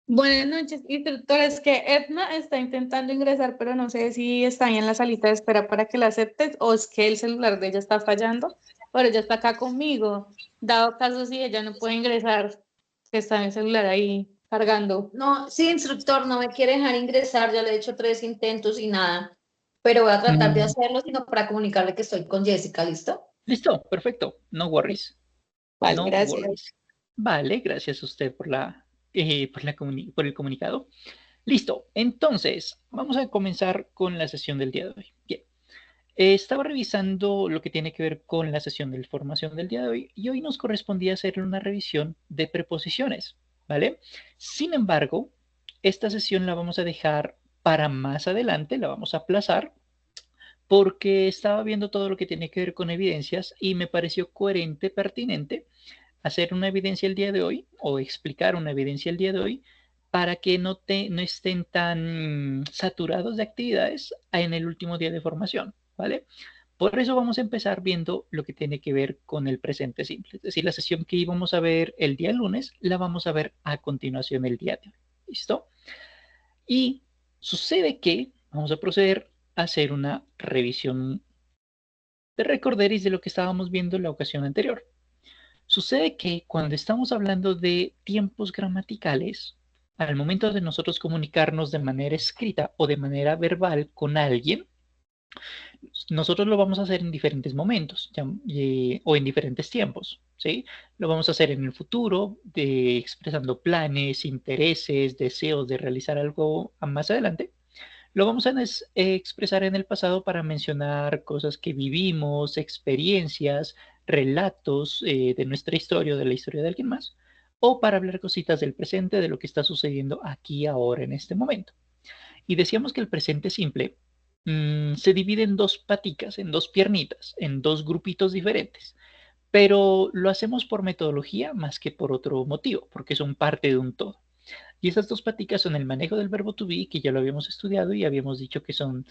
Buenas noches, instructor. Es que Edna está intentando ingresar, pero no sé si está ahí en la salita de espera para que la aceptes o es que el celular de ella está fallando, pero ella está acá conmigo. Dado caso si ella no puede ingresar, que está en el celular ahí cargando. No, sí, instructor, no me quiere dejar ingresar, ya le he hecho 3 intentos y nada, pero voy a tratar de Mm, hacerlo, sino para comunicarle que estoy con Jessica, ¿listo? Listo, perfecto. No worries. vale, No gracias. worries. Vale, gracias a usted por el comunicado. Listo. Entonces, vamos a comenzar con la sesión del día de hoy. Bien. Estaba revisando lo que tiene que ver con la sesión de formación del día de hoy y hoy nos correspondía hacer una revisión de preposiciones, ¿vale? Sin embargo, esta sesión la vamos a dejar para más adelante, la vamos a aplazar porque estaba viendo todo lo que tiene que ver con evidencias y me pareció coherente, pertinente hacer una evidencia el día de hoy o explicar una evidencia el día de hoy para que no estén tan saturados de actividades en el último día de formación, ¿vale? Por eso vamos a empezar viendo lo que tiene que ver con el presente simple. Es decir, la sesión que íbamos a ver el día lunes, la vamos a ver a continuación el día de hoy. ¿Listo? Y sucede que vamos a proceder a hacer una revisión de recorderis de lo que estábamos viendo en la ocasión anterior. Sucede que cuando estamos hablando de tiempos gramaticales, al momento de nosotros comunicarnos de manera escrita o de manera verbal con alguien, nosotros lo vamos a hacer en diferentes momentos o en diferentes tiempos, ¿sí? Lo vamos a hacer en el futuro, expresando planes, intereses, deseos de realizar algo más adelante. Lo vamos a expresar en el pasado para mencionar cosas que vivimos, experiencias, relatos de nuestra historia o de la historia de alguien más, o para hablar cositas del presente, de lo que está sucediendo aquí, ahora, en este momento. Y decíamos que el presente simple se divide en dos paticas, en dos piernitas, en dos grupitos diferentes, pero lo hacemos por metodología más que por otro motivo, porque son parte de un todo. Y esas dos paticas son el manejo del verbo to be, que ya lo habíamos estudiado y habíamos dicho que son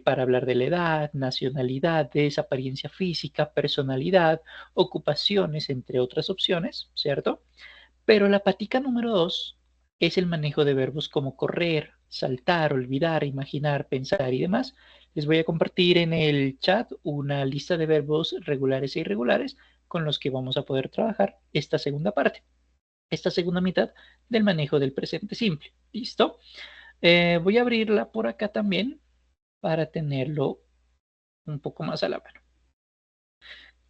para hablar de la edad, nacionalidades, apariencia física, personalidad, ocupaciones, entre otras opciones, ¿cierto? Pero la patica número dos es el manejo de verbos como correr, saltar, olvidar, imaginar, pensar y demás. Les voy a compartir en el chat una lista de verbos regulares e irregulares con los que vamos a poder trabajar esta segunda parte, esta segunda mitad del manejo del presente simple. ¿Listo? Voy a abrirla por acá también para tenerlo un poco más a la mano.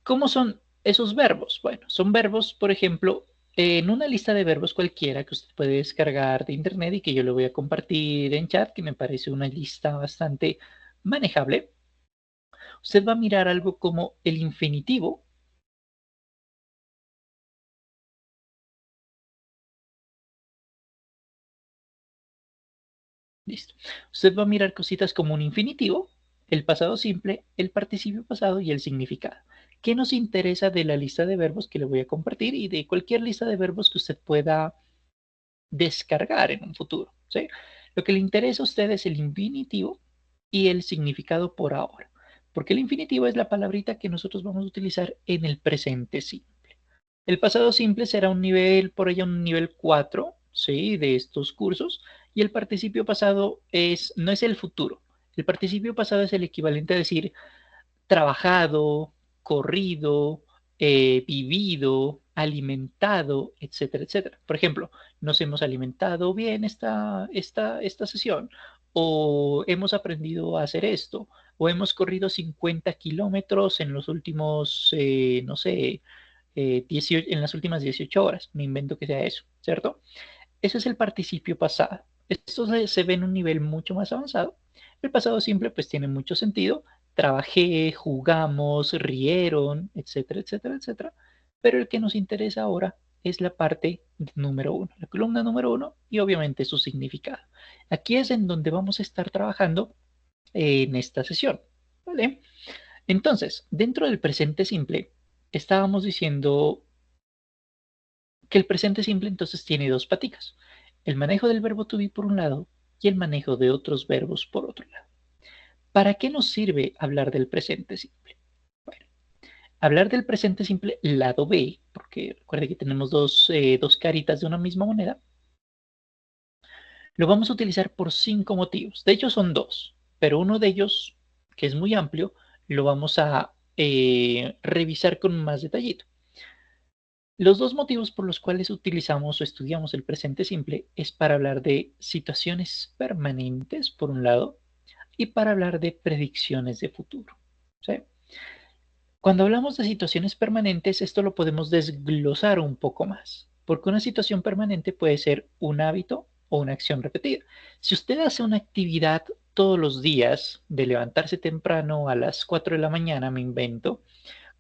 ¿Cómo son esos verbos? Bueno, son verbos, por ejemplo, en una lista de verbos cualquiera que usted puede descargar de internet y que yo le voy a compartir en chat, que me parece una lista bastante manejable. Usted va a mirar algo como el infinitivo. Listo. Usted va a mirar cositas como un infinitivo, el pasado simple, el participio pasado y el significado. ¿Qué nos interesa de la lista de verbos que le voy a compartir y de cualquier lista de verbos que usted pueda descargar en un futuro? ¿Sí? Lo que le interesa a usted es el infinitivo y el significado por ahora, porque el infinitivo es la palabrita que nosotros vamos a utilizar en el presente simple. El pasado simple será un nivel, por allá un nivel 4, ¿sí? De estos cursos, y el participio pasado no es el futuro. El participio pasado es el equivalente a decir trabajado, corrido, vivido, alimentado, etcétera, etcétera. Por ejemplo, nos hemos alimentado bien esta sesión, o hemos aprendido a hacer esto, o hemos corrido 50 kilómetros en los últimos, no sé, 18, en las últimas 18 horas. Me invento que sea eso, ¿cierto? Ese es el participio pasado. Esto se ve en un nivel mucho más avanzado. El pasado simple pues tiene mucho sentido. Trabajé, jugamos, rieron, etcétera, etcétera, etcétera. Pero el que nos interesa ahora es la parte número uno, la columna número uno y obviamente su significado. Aquí es en donde vamos a estar trabajando en esta sesión. ¿Vale? Entonces, dentro del presente simple, estábamos diciendo que el presente simple entonces tiene dos paticas, el manejo del verbo to be por un lado y el manejo de otros verbos por otro lado. ¿Para qué nos sirve hablar del presente simple? Bueno, hablar del presente simple lado B, porque recuerde que tenemos dos caritas de una misma moneda, Lo vamos a utilizar por 5 motivos. De hecho, son 2, pero uno de ellos, que es muy amplio, lo vamos a revisar con más detallito. Los 2 motivos por los cuales utilizamos o estudiamos el presente simple es para hablar de situaciones permanentes, por un lado, y para hablar de predicciones de futuro. ¿Sí? Cuando hablamos de situaciones permanentes, esto lo podemos desglosar un poco más, porque una situación permanente puede ser un hábito o una acción repetida. Si usted hace una actividad todos los días, de levantarse temprano a las 4 de la mañana, me invento,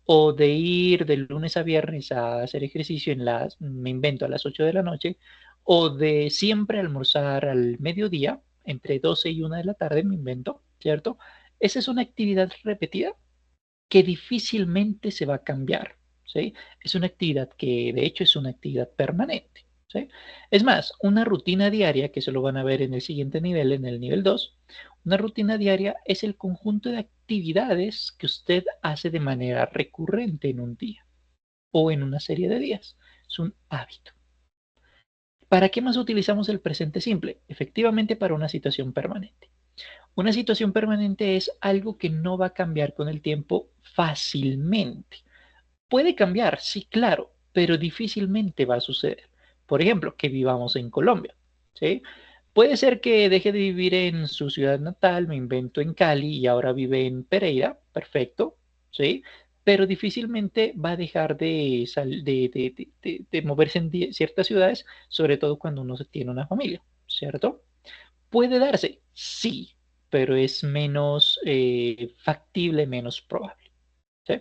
o de ir de lunes a viernes a hacer ejercicio me invento, a las 8 de la noche, o de siempre almorzar al mediodía, entre 12 y 1 de la tarde, me invento, ¿cierto? Esa es una actividad repetida que difícilmente se va a cambiar, ¿sí? Es una actividad que de hecho es una actividad permanente, ¿sí? Es más, una rutina diaria, que se lo van a ver en el siguiente nivel, en el nivel 2, una rutina diaria es el conjunto de actividades que usted hace de manera recurrente en un día o en una serie de días. Es un hábito. ¿Para qué más utilizamos el presente simple? Efectivamente, para una situación permanente. Una situación permanente es algo que no va a cambiar con el tiempo fácilmente. Puede cambiar, sí, claro, pero difícilmente va a suceder. Por ejemplo, que vivamos en Colombia, ¿sí? Puede ser que deje de vivir en su ciudad natal, me invento en Cali y ahora vive en Pereira, perfecto, ¿sí? Pero difícilmente va a dejar de moverse en ciertas ciudades, sobre todo cuando uno tiene una familia, ¿cierto? ¿Puede darse? Sí, pero es menos factible, menos probable, ¿sí?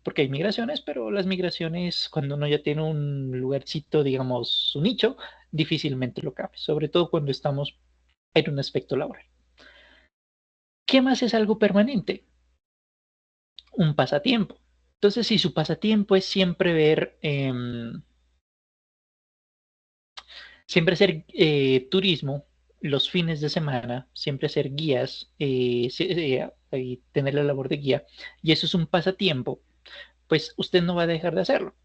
Porque hay migraciones, pero las migraciones, cuando uno ya tiene un lugarcito, digamos, su nicho, difícilmente lo cambia, sobre todo cuando estamos en un aspecto laboral. ¿Qué más es algo permanente? Un pasatiempo. Entonces, si su pasatiempo es siempre ver, siempre hacer turismo los fines de semana, siempre hacer guías y tener la labor de guía, y eso es un pasatiempo, pues usted no va a dejar de hacerlo.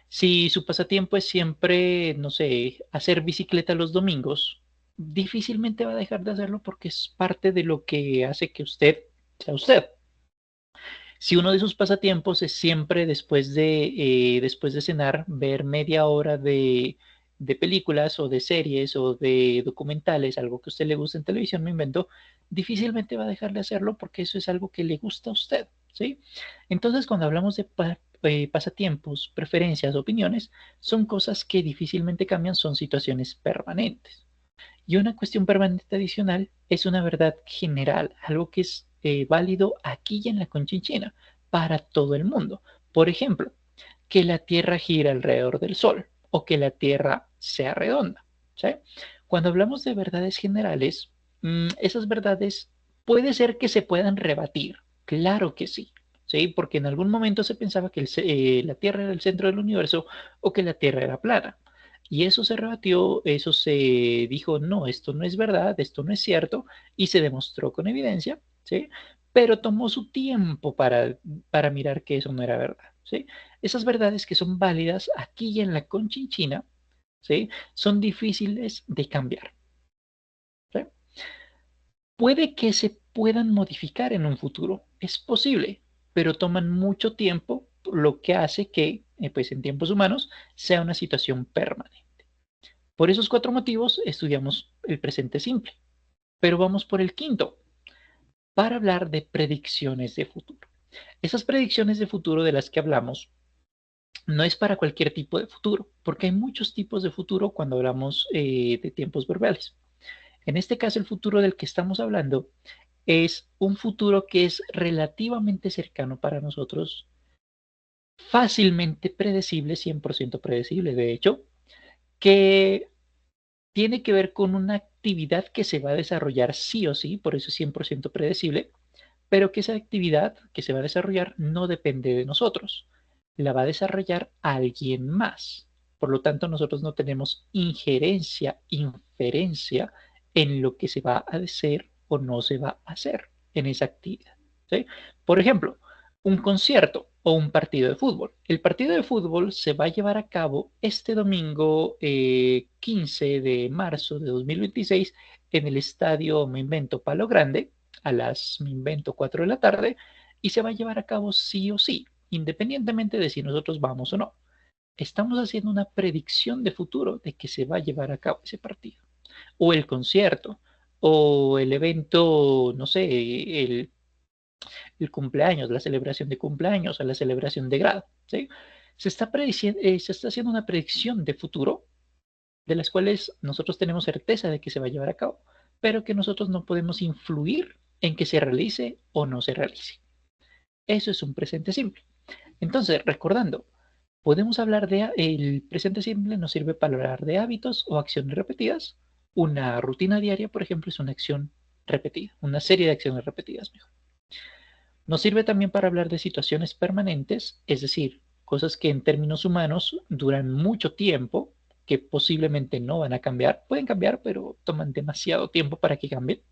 Si su pasatiempo es siempre, no sé, hacer bicicleta los domingos, difícilmente va a dejar de hacerlo porque es parte de lo que hace que usted sea usted. Si uno de sus pasatiempos es siempre después de cenar ver media hora de películas o de series o de documentales, algo que a usted le gusta en televisión, me invento, difícilmente va a dejar de hacerlo porque eso es algo que le gusta a usted, ¿sí? Entonces, cuando hablamos de pasatiempos, preferencias, opiniones, son cosas que difícilmente cambian, son situaciones permanentes. Y una cuestión permanente adicional es una verdad general, algo que es válido aquí y en la Conchinchina para todo el mundo. Por ejemplo, que la Tierra gira alrededor del Sol o que la Tierra sea redonda, ¿sí? Cuando hablamos de verdades generales, esas verdades puede ser que se puedan rebatir, claro que sí, ¿sí? Porque en algún momento se pensaba que la Tierra era el centro del universo o que la Tierra era plana. Y eso se rebatió, eso se dijo, no, esto no es verdad, esto no es cierto, y se demostró con evidencia, ¿sí? Pero tomó su tiempo para mirar que eso no era verdad, ¿sí? Esas verdades que son válidas aquí y en la Conchinchina, ¿sí? Son difíciles de cambiar, ¿sí? Puede que se puedan modificar en un futuro, es posible, pero toman mucho tiempo, lo que hace que, pues en tiempos humanos, sea una situación permanente. Por esos 4 motivos estudiamos el presente simple, pero vamos por el quinto, para hablar de predicciones de futuro. Esas predicciones de futuro de las que hablamos no es para cualquier tipo de futuro, porque hay muchos tipos de futuro cuando hablamos de tiempos verbales. En este caso, el futuro del que estamos hablando es un futuro que es relativamente cercano para nosotros, fácilmente predecible, 100% predecible, de hecho, que tiene que ver con una actividad que se va a desarrollar sí o sí, por eso es 100% predecible, pero que esa actividad que se va a desarrollar no depende de nosotros, la va a desarrollar alguien más. Por lo tanto, nosotros no tenemos injerencia, inferencia en lo que se va a hacer o no se va a hacer en esa actividad, ¿sí? Por ejemplo, un concierto o un partido de fútbol. El partido de fútbol se va a llevar a cabo este domingo 15 de marzo de 2026 en el estadio, me invento, Palo Grande, a las, me invento, 4 de la tarde, y se va a llevar a cabo sí o sí, independientemente de si nosotros vamos o no. Estamos haciendo una predicción de futuro de que se va a llevar a cabo ese partido, o el concierto, o el evento, no sé, el cumpleaños, la celebración de cumpleaños o la celebración de grado, ¿sí? Se está haciendo una predicción de futuro de las cuales nosotros tenemos certeza de que se va a llevar a cabo, pero que nosotros no podemos influir en que se realice o no se realice. Eso es un presente simple. Entonces, recordando, podemos hablar de, el presente simple nos sirve para hablar de hábitos o acciones repetidas. Una rutina diaria, por ejemplo, es una acción repetida, una serie de acciones repetidas, mejor. Nos sirve también para hablar de situaciones permanentes, es decir, cosas que en términos humanos duran mucho tiempo, que posiblemente no van a cambiar. Pueden cambiar, pero toman demasiado tiempo para que cambien.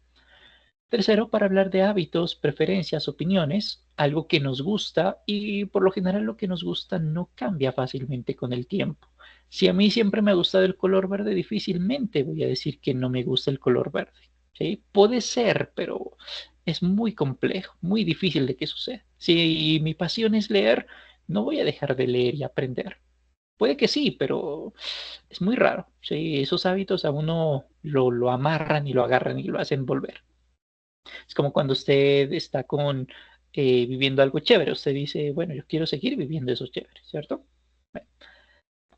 Tercero, para hablar de hábitos, preferencias, opiniones, algo que nos gusta y por lo general lo que nos gusta no cambia fácilmente con el tiempo. Si a mí siempre me ha gustado el color verde, difícilmente voy a decir que no me gusta el color verde. ¿Sí? Puede ser, pero es muy complejo, muy difícil de que suceda. Si mi pasión es leer, no voy a dejar de leer y aprender. Puede que sí, pero es muy raro. ¿Sí? Esos hábitos a uno lo amarran y lo agarran y lo hacen volver. Es como cuando usted está viviendo algo chévere. Usted dice, bueno, yo quiero seguir viviendo eso chévere, ¿cierto? Bueno.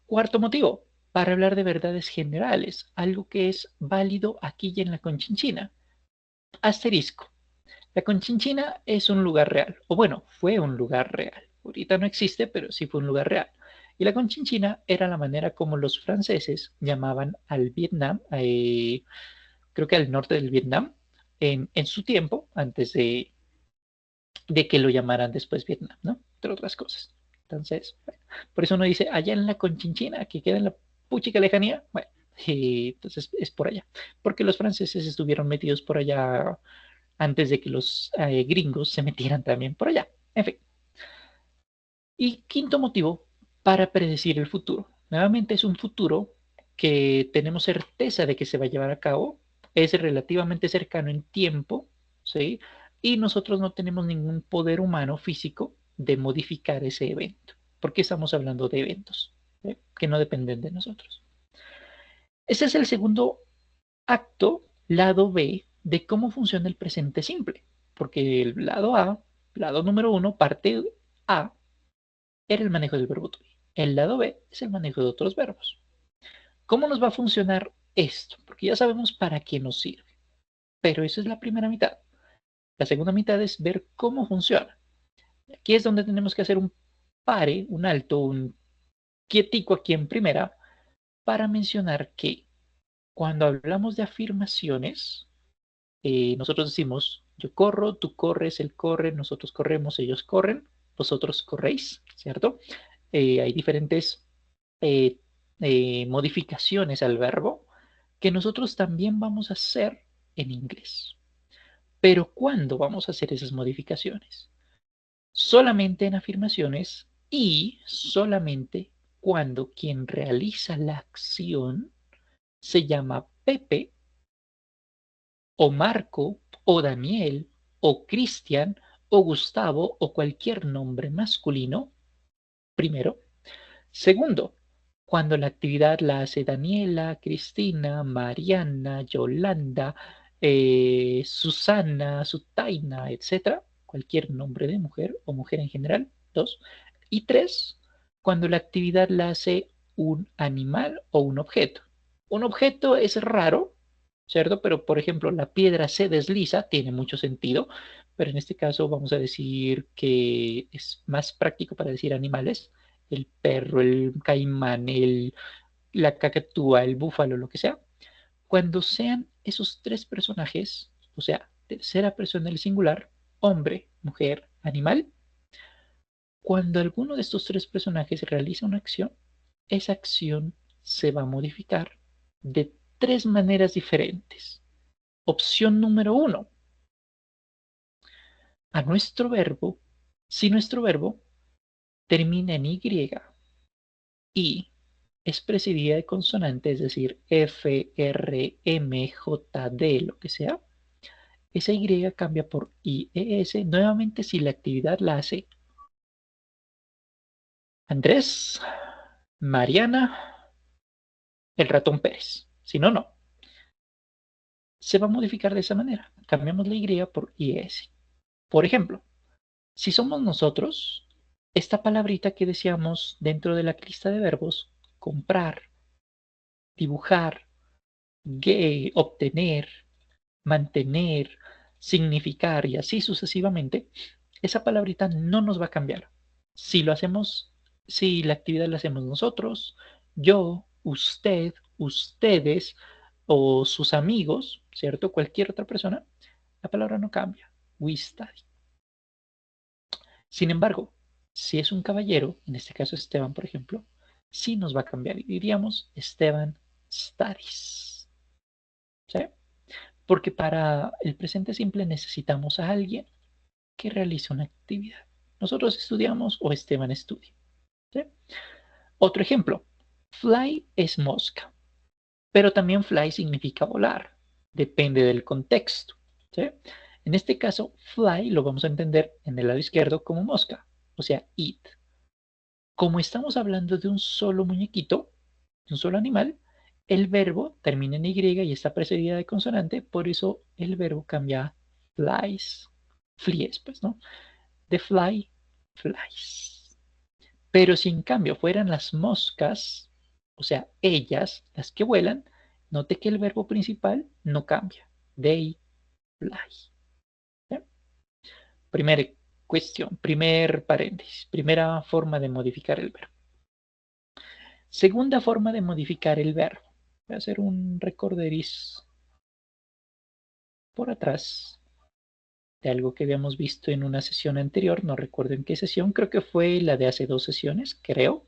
Cuarto motivo, para hablar de verdades generales, algo que es válido aquí y en la Conchinchina. Asterisco. La Conchinchina es un lugar real, o bueno, fue un lugar real. Ahorita no existe, pero sí fue un lugar real. Y la Conchinchina era la manera como los franceses llamaban al Vietnam, creo que al norte del Vietnam, en su tiempo, antes de que lo llamaran después Vietnam, ¿no? Entre otras cosas. Entonces, bueno, por eso uno dice, allá en la Conchinchina, que queda en la puchica lejanía, bueno, y entonces es por allá, porque los franceses estuvieron metidos por allá antes de que los gringos se metieran también por allá. En fin. Y quinto motivo, para predecir el futuro. Nuevamente es un futuro que tenemos certeza de que se va a llevar a cabo, es relativamente cercano en tiempo, ¿sí? Y nosotros no tenemos ningún poder humano físico de modificar ese evento, porque estamos hablando de eventos, ¿sí? Que no dependen de nosotros. Ese es el segundo acto, lado B, de cómo funciona el presente simple, porque el lado A, lado número 1, parte A, era el manejo del verbo to be. El lado B es el manejo de otros verbos. ¿Cómo nos va a funcionar esto? Porque ya sabemos para qué nos sirve, pero esa es la primera mitad. La segunda mitad es ver cómo funciona. Aquí es donde tenemos que hacer un pare, un alto, un quietico aquí en primera, para mencionar que cuando hablamos de afirmaciones, nosotros decimos, yo corro, tú corres, él corre, nosotros corremos, ellos corren, vosotros corréis, ¿cierto? Hay diferentes eh, modificaciones al verbo que nosotros también vamos a hacer en inglés. Pero ¿cuándo vamos a hacer esas modificaciones? Solamente en afirmaciones y solamente cuando quien realiza la acción se llama Pepe o Marco o Daniel o Cristian o Gustavo o cualquier nombre masculino, primero. Segundo, cuando la actividad la hace Daniela, Cristina, Mariana, Yolanda, Susana, Sutaina, etc. Cualquier nombre de mujer o mujer en general. Dos. Y tres, cuando la actividad la hace un animal o un objeto. Un objeto es raro, ¿cierto? Pero, por ejemplo, la piedra se desliza, tiene mucho sentido, pero en este caso vamos a decir que es más práctico para decir animales el perro, el caimán, la cacatúa, el búfalo, lo que sea, cuando sean esos tres personajes, o sea, tercera persona del singular, hombre, mujer, animal, cuando alguno de estos tres personajes realiza una acción, esa acción se va a modificar de tres maneras diferentes. Opción número 1. A nuestro verbo Si nuestro verbo termina en y es precedida de consonante, es decir, F, R, M, J, D, lo que sea, esa Y cambia por IES nuevamente si la actividad la hace Andrés, Mariana, el ratón Pérez. Si no, no. Se va a modificar de esa manera. Cambiamos la Y por IES. Por ejemplo, si somos nosotros, esta palabrita que decíamos dentro de la lista de verbos, comprar, dibujar, obtener, mantener, significar y así sucesivamente, esa palabrita no nos va a cambiar. Si lo hacemos, si la actividad la hacemos nosotros, yo, usted, ustedes o sus amigos, ¿cierto? Cualquier otra persona, la palabra no cambia. We study. Sin embargo, si es un caballero, en este caso Esteban, por ejemplo, sí nos va a cambiar y diríamos Esteban studies. ¿Sí? Porque para el presente simple necesitamos a alguien que realice una actividad. Nosotros estudiamos o Esteban estudia. ¿Sí? Otro ejemplo, fly es mosca, pero también fly significa volar. Depende del contexto. ¿Sí? En este caso, fly lo vamos a entender en el lado izquierdo como mosca, o sea, eat. Como estamos hablando de un solo muñequito, de un solo animal, el verbo termina en Y y está precedida de consonante, por eso el verbo cambia a flies, flies, pues, ¿no? De fly, flies. Pero si en cambio fueran las moscas, o sea, ellas, las que vuelan, note que el verbo principal no cambia. They fly. ¿Sí? Primera cuestión, primer paréntesis, primera forma de modificar el verbo. Segunda forma de modificar el verbo. Voy a hacer un recorderis por atrás de algo que habíamos visto en una sesión anterior. No recuerdo en qué sesión, creo que fue la de hace 2 sesiones, creo.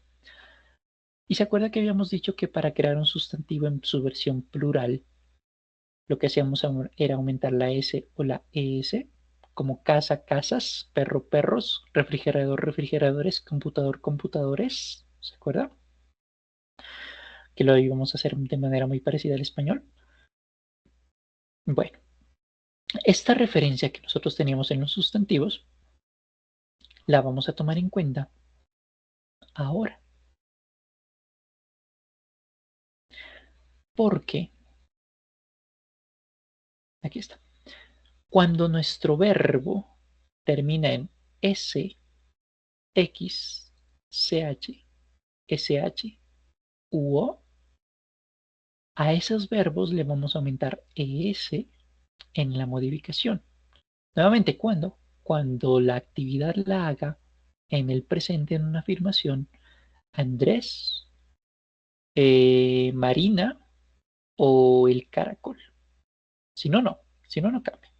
Y se acuerda que habíamos dicho que para crear un sustantivo en su versión plural, lo que hacíamos era aumentar la S o la ES, como casa, casas, perro, perros, refrigerador, refrigeradores, computador, computadores. ¿Se acuerda? Que lo íbamos a hacer de manera muy parecida al español. Bueno, esta referencia que nosotros teníamos en los sustantivos la vamos a tomar en cuenta ahora. Porque, aquí está, cuando nuestro verbo termina en S, X, CH, SH u O, a esos verbos le vamos a aumentar ES en la modificación. Nuevamente, ¿cuándo? Cuando la actividad la haga en el presente en una afirmación Andrés, Marina o el caracol. Si no, no. Si no, no cambia.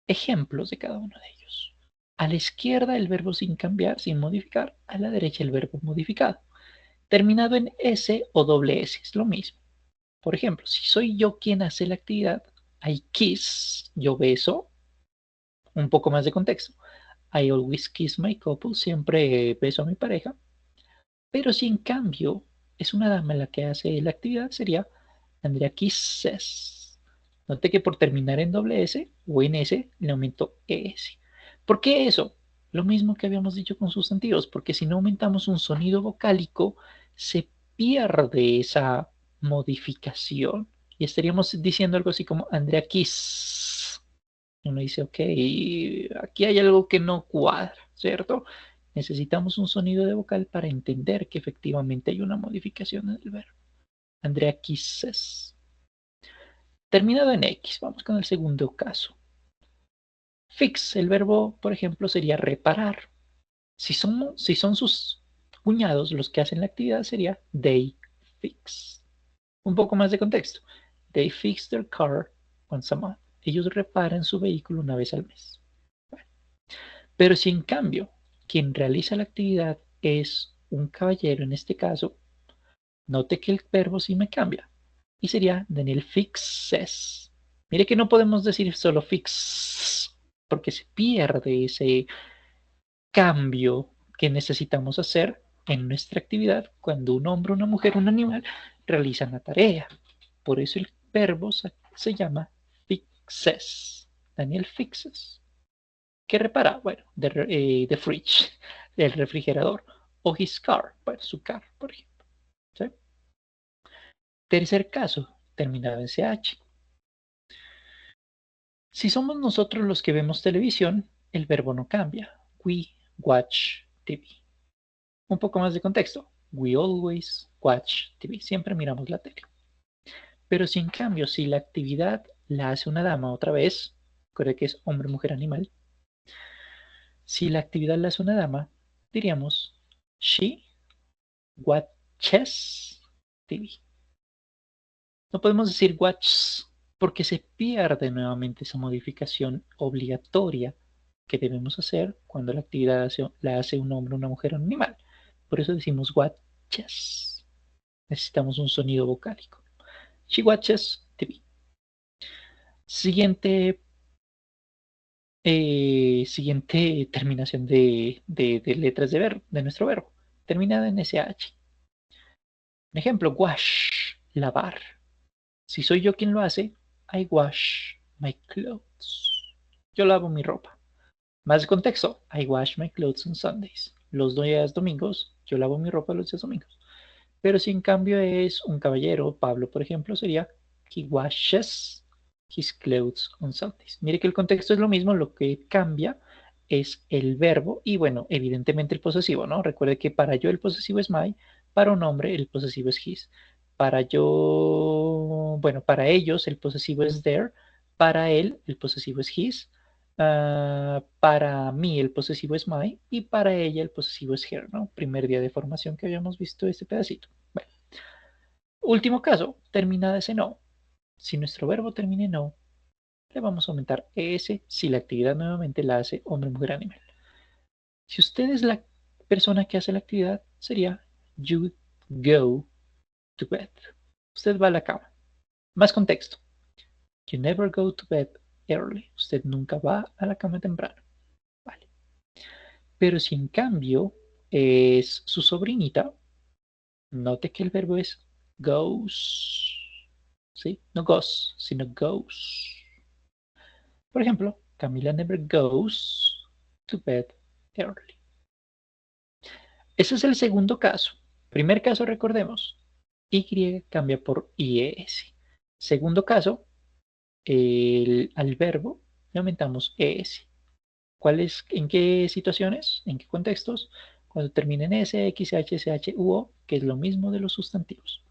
Ejemplos de cada uno de ellos. A la izquierda el verbo sin cambiar, sin modificar. A la derecha el verbo modificado. Terminado en S o doble S. Es lo mismo. Por ejemplo, si soy yo quien hace la actividad, I kiss, yo beso. Un poco más de contexto. I always kiss my couple, siempre beso a mi pareja. Pero si en cambio es una dama la que hace la actividad, sería Andrea kisses. Note que por terminar en doble S o en S le aumento ES. ¿Por qué eso? Lo mismo que habíamos dicho con sustantivos, porque si no aumentamos un sonido vocálico, se pierde esa modificación y estaríamos diciendo algo así como Andrea Kiss. Uno dice, ok, aquí hay algo que no cuadra, ¿cierto? Necesitamos un sonido de vocal para entender que efectivamente hay una modificación en el verbo. Andrea Kisses. Terminado en X, vamos con el segundo caso. Fix, el verbo, por ejemplo, sería reparar. Si son sus cuñados los que hacen la actividad, sería they fix. Un poco más de contexto. They fix their car once a month. Ellos reparan su vehículo una vez al mes. Bueno. Pero si en cambio quien realiza la actividad es un caballero en este caso, note que el verbo sí me cambia y sería Daniel fixes. Mire que no podemos decir solo fix porque se pierde cambio que necesitamos hacer en nuestra actividad cuando un hombre, una mujer, un animal realizan una tarea. Por eso el verbo se llama fixes. Daniel fixes. ¿Qué repara? Bueno, the fridge, el refrigerador. O his car, bueno, su car, por ejemplo. ¿Sí? Tercer caso, terminado en CH. Si somos nosotros los que vemos televisión, el verbo no cambia. We watch TV. Un poco más de contexto. We always watch TV. Siempre miramos la tele. Pero si en cambio, si la actividad la hace una dama otra vez, recuerda que es hombre, mujer, animal. Si la actividad la hace una dama, diríamos she watches TV. No podemos decir watches porque se pierde nuevamente esa modificación obligatoria que debemos hacer cuando la actividad la hace un hombre, una mujer o un animal. Por eso decimos watches. Necesitamos un sonido vocálico. She watches TV. Siguiente terminación de letras de nuestro verbo. Terminada en SH. Un ejemplo, wash, lavar. Si soy yo quien lo hace, I wash my clothes. Yo lavo mi ropa. Más contexto, I wash my clothes on Sundays. Los días domingos, yo lavo mi ropa los días domingos. Pero si en cambio es un caballero, Pablo, por ejemplo, sería he washes his clothes on Sundays. Mire que el contexto es lo mismo, lo que cambia es el verbo y bueno, evidentemente el posesivo, ¿no? Recuerde que para yo el posesivo es my, para un hombre el posesivo es his. Para yo, bueno, para ellos el posesivo es their, para él el posesivo es his, para mí el posesivo es my y para ella el posesivo es her, ¿no? Primer día de formación que habíamos visto este pedacito. Bueno. Último caso, terminada ese no. Si nuestro verbo termina en no, le vamos a aumentar ese si la actividad nuevamente la hace hombre, mujer, animal. Si usted es la persona que hace la actividad, sería you go to bed. Usted va a la cama. Más contexto. You never go to bed early. Usted nunca va a la cama temprano. Vale. Pero si en cambio es su sobrinita, note que el verbo es goes. ¿Sí? No goes, sino goes. Por ejemplo, Camila never goes to bed early. Ese es el segundo caso. Primer caso, recordemos, Y cambia por IES. Segundo caso, al verbo le aumentamos ES. ¿En qué situaciones? ¿En qué contextos? Cuando termina en S, X, H, SH, U, O, que es lo mismo de los sustantivos.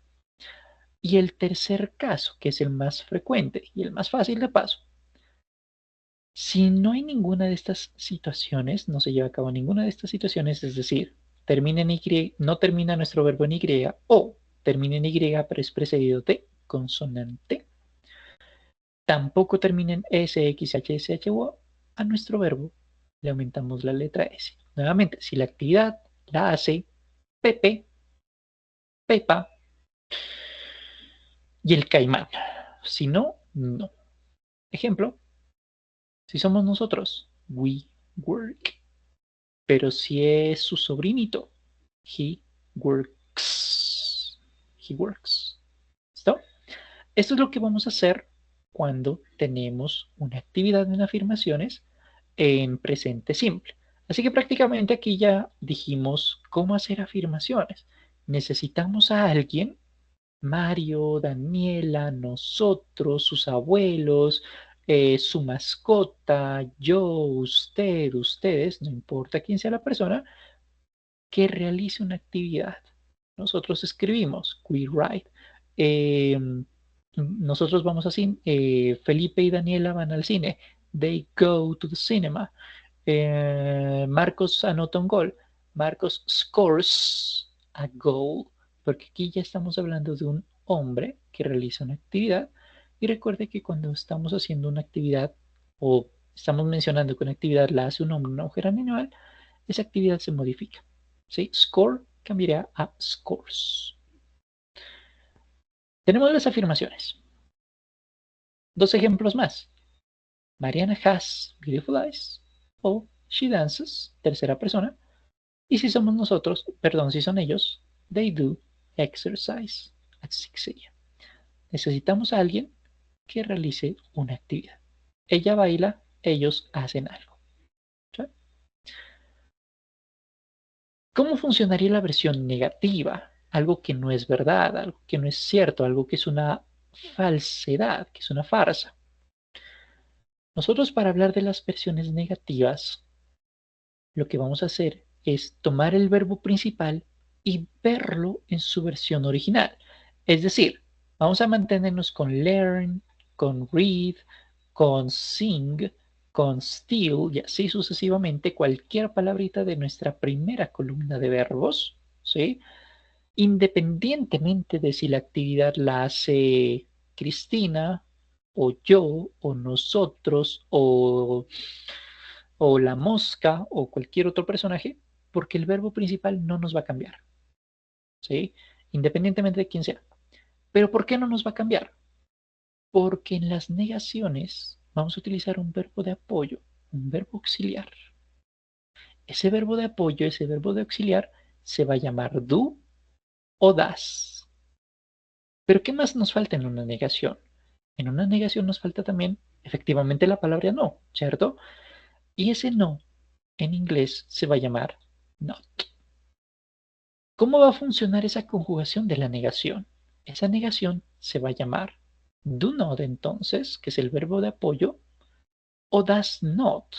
Y el tercer caso, que es el más frecuente y el más fácil de paso. Si no hay ninguna de estas situaciones, no se lleva a cabo ninguna de estas situaciones, es decir, termina en Y, no termina nuestro verbo en Y, o termina en Y pero es precedido de consonante, tampoco termina en S, X, H, S, H, U, a nuestro verbo le aumentamos la letra S. Nuevamente, si la actividad la hace Pepe, Pepa y el caimán. Si no, no. Ejemplo, si somos nosotros, we work. Pero si es su sobrinito, he works. He works. ¿Listo? Esto es lo que vamos a hacer cuando tenemos una actividad en afirmaciones en presente simple. Así que prácticamente aquí ya dijimos cómo hacer afirmaciones. Necesitamos a alguien, Mario, Daniela, nosotros, sus abuelos, su mascota, yo, usted, ustedes, no importa quién sea la persona, que realice una actividad. Nosotros escribimos, we write. Nosotros vamos así, Felipe y Daniela van al cine. They go to the cinema. Marcos anota un gol. Marcos scores a goal. Porque aquí ya estamos hablando de un hombre que realiza una actividad. Y recuerde que cuando estamos haciendo una actividad o estamos mencionando que una actividad la hace un hombre, una mujer, animal, esa actividad se modifica. ¿Sí? Score cambiará a scores. Tenemos las afirmaciones. Dos ejemplos más. Mariana has beautiful eyes o she dances, tercera persona. Y si somos nosotros, perdón, si son ellos, they do exercise at 6 a.m. Necesitamos a alguien que realice una actividad. Ella baila, ellos hacen algo. ¿Sí? ¿Cómo funcionaría la versión negativa? Algo que no es verdad, algo que no es cierto, algo que es una falsedad, que es una farsa. Nosotros para hablar de las versiones negativas, lo que vamos a hacer es tomar el verbo principal y verlo en su versión original. Es decir, vamos a mantenernos con learn, con read, con sing, con steal y así sucesivamente cualquier palabrita de nuestra primera columna de verbos, ¿sí? Independientemente de si la actividad la hace Cristina o yo o nosotros o la mosca o cualquier otro personaje, porque el verbo principal no nos va a cambiar, ¿sí? Independientemente de quién sea. Pero ¿por qué no nos va a cambiar? Porque en las negaciones vamos a utilizar un verbo de apoyo, un verbo auxiliar. Ese verbo de apoyo, ese verbo de auxiliar, se va a llamar do o das. Pero ¿qué más nos falta en una negación? En una negación nos falta también efectivamente la palabra no, ¿cierto? Y ese no en inglés se va a llamar not. ¿Cómo va a funcionar esa conjugación de la negación? Esa negación se va a llamar do not entonces, que es el verbo de apoyo, o does not,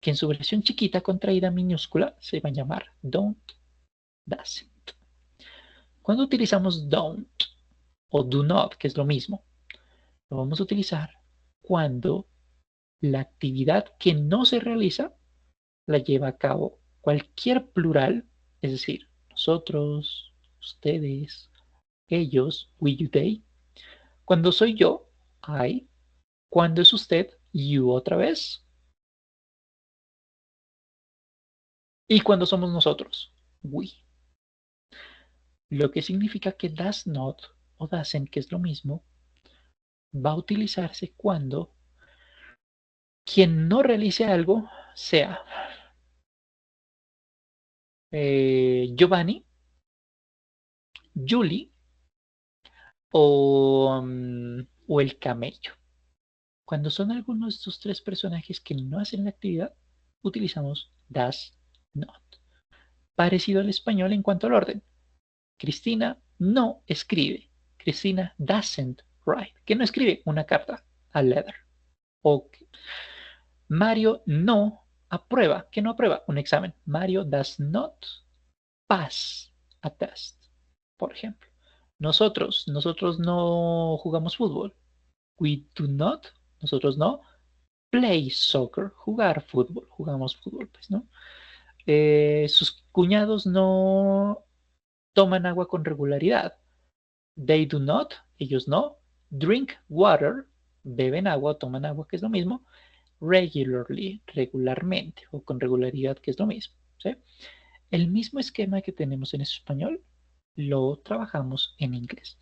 que en su versión chiquita contraída minúscula se va a llamar don't, doesn't. Cuando utilizamos don't o do not, que es lo mismo, lo vamos a utilizar cuando la actividad que no se realiza la lleva a cabo cualquier plural, es decir, nosotros, ustedes, ellos, we, you, they. Cuando soy yo, I. Cuando es usted, you otra vez. Y cuando somos nosotros, we. Lo que significa que does not o doesn't, que es lo mismo, va a utilizarse cuando quien no realice algo sea Giovanni, Julie o el camello. Cuando son algunos de estos tres personajes que no hacen la actividad, utilizamos does not. Parecido al español en cuanto al orden. Cristina no escribe. Cristina doesn't write. Que no escribe una carta, a letter. O Mario no aprueba. Que no aprueba un examen. Mario does not pass a test. Por ejemplo. Nosotros no jugamos fútbol. We do not. Nosotros no play soccer, jugar fútbol, jugamos fútbol, pues, ¿no? Sus cuñados no toman agua con regularidad. They do not, ellos no. Drink water, beben agua, toman agua, que es lo mismo. Regularly, regularmente, o con regularidad, que es lo mismo, ¿sí? El mismo esquema que tenemos en español, lo trabajamos en inglés.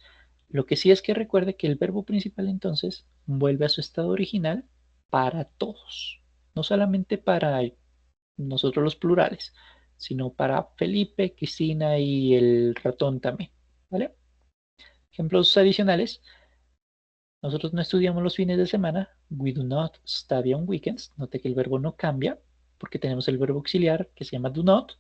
Lo que sí es que recuerde que el verbo principal entonces vuelve a su estado original para todos, no solamente para nosotros los plurales, sino para Felipe, Cristina y el ratón también, ¿vale? Ejemplos adicionales, nosotros no estudiamos los fines de semana, we do not study on weekends, note que el verbo no cambia, porque tenemos el verbo auxiliar que se llama do not,